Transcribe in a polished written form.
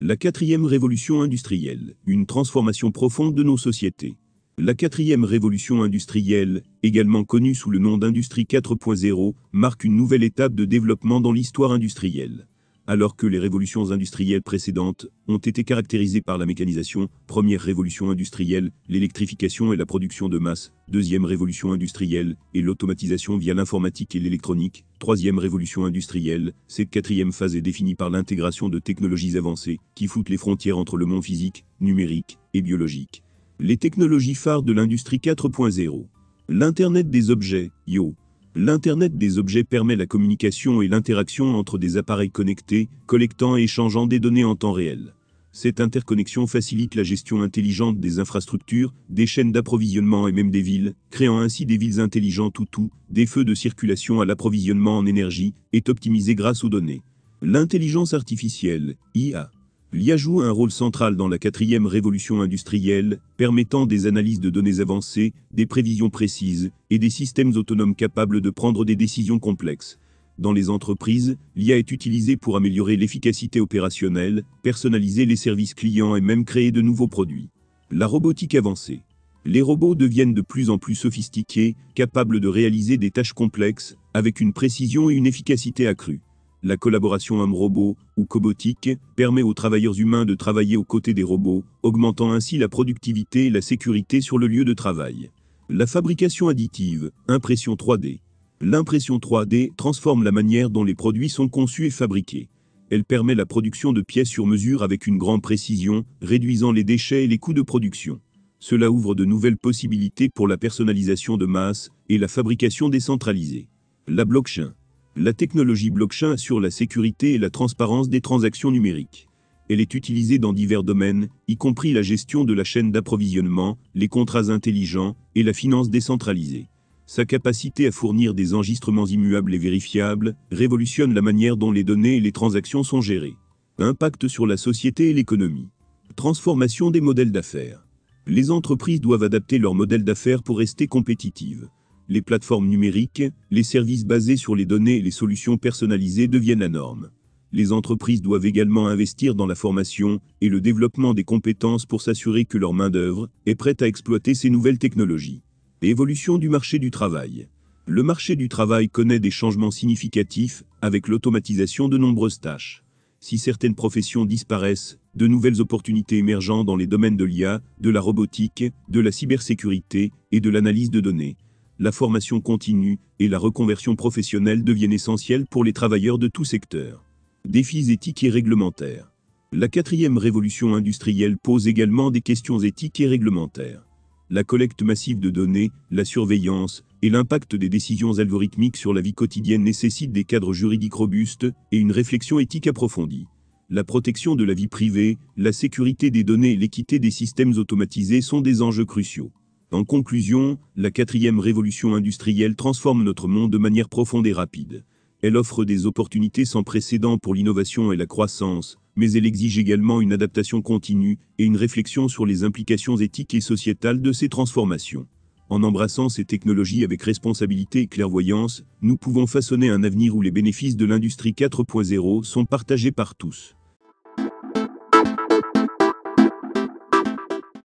La quatrième révolution industrielle, une transformation profonde de nos sociétés. La quatrième révolution industrielle, également connue sous le nom d'Industrie 4.0, marque une nouvelle étape de développement dans l'histoire industrielle. Alors que les révolutions industrielles précédentes ont été caractérisées par la mécanisation, première révolution industrielle, l'électrification et la production de masse, deuxième révolution industrielle, et l'automatisation via l'informatique et l'électronique, troisième révolution industrielle, cette quatrième phase est définie par l'intégration de technologies avancées, qui floutent les frontières entre le monde physique, numérique et biologique. Les technologies phares de l'Industrie 4.0. L'Internet des objets, IO. L'Internet des objets permet la communication et l'interaction entre des appareils connectés, collectant et échangeant des données en temps réel. Cette interconnexion facilite la gestion intelligente des infrastructures, des chaînes d'approvisionnement et même des villes, créant ainsi des villes intelligentes où tout, des feux de circulation à l'approvisionnement en énergie, est optimisé grâce aux données. L'intelligence artificielle, IA. L'IA joue un rôle central dans la quatrième révolution industrielle, permettant des analyses de données avancées, des prévisions précises, et des systèmes autonomes capables de prendre des décisions complexes. Dans les entreprises, l'IA est utilisée pour améliorer l'efficacité opérationnelle, personnaliser les services clients et même créer de nouveaux produits. La robotique avancée. Les robots deviennent de plus en plus sophistiqués, capables de réaliser des tâches complexes, avec une précision et une efficacité accrues. La collaboration homme-robot, ou cobotique, permet aux travailleurs humains de travailler aux côtés des robots, augmentant ainsi la productivité et la sécurité sur le lieu de travail. La fabrication additive, impression 3D. L'impression 3D transforme la manière dont les produits sont conçus et fabriqués. Elle permet la production de pièces sur mesure avec une grande précision, réduisant les déchets et les coûts de production. Cela ouvre de nouvelles possibilités pour la personnalisation de masse et la fabrication décentralisée. La blockchain. La technologie blockchain assure la sécurité et la transparence des transactions numériques. Elle est utilisée dans divers domaines, y compris la gestion de la chaîne d'approvisionnement, les contrats intelligents et la finance décentralisée. Sa capacité à fournir des enregistrements immuables et vérifiables révolutionne la manière dont les données et les transactions sont gérées. Impact sur la société et l'économie. Transformation des modèles d'affaires. Les entreprises doivent adapter leurs modèles d'affaires pour rester compétitives. Les plateformes numériques, les services basés sur les données et les solutions personnalisées deviennent la norme. Les entreprises doivent également investir dans la formation et le développement des compétences pour s'assurer que leur main-d'œuvre est prête à exploiter ces nouvelles technologies. Évolution du marché du travail. Le marché du travail connaît des changements significatifs avec l'automatisation de nombreuses tâches. Si certaines professions disparaissent, de nouvelles opportunités émergent dans les domaines de l'IA, de la robotique, de la cybersécurité et de l'analyse de données. La formation continue et la reconversion professionnelle deviennent essentielles pour les travailleurs de tout secteur. Défis éthiques et réglementaires. La quatrième révolution industrielle pose également des questions éthiques et réglementaires. La collecte massive de données, la surveillance et l'impact des décisions algorithmiques sur la vie quotidienne nécessitent des cadres juridiques robustes et une réflexion éthique approfondie. La protection de la vie privée, la sécurité des données et l'équité des systèmes automatisés sont des enjeux cruciaux. En conclusion, la quatrième révolution industrielle transforme notre monde de manière profonde et rapide. Elle offre des opportunités sans précédent pour l'innovation et la croissance, mais elle exige également une adaptation continue et une réflexion sur les implications éthiques et sociétales de ces transformations. En embrassant ces technologies avec responsabilité et clairvoyance, nous pouvons façonner un avenir où les bénéfices de l'Industrie 4.0 sont partagés par tous.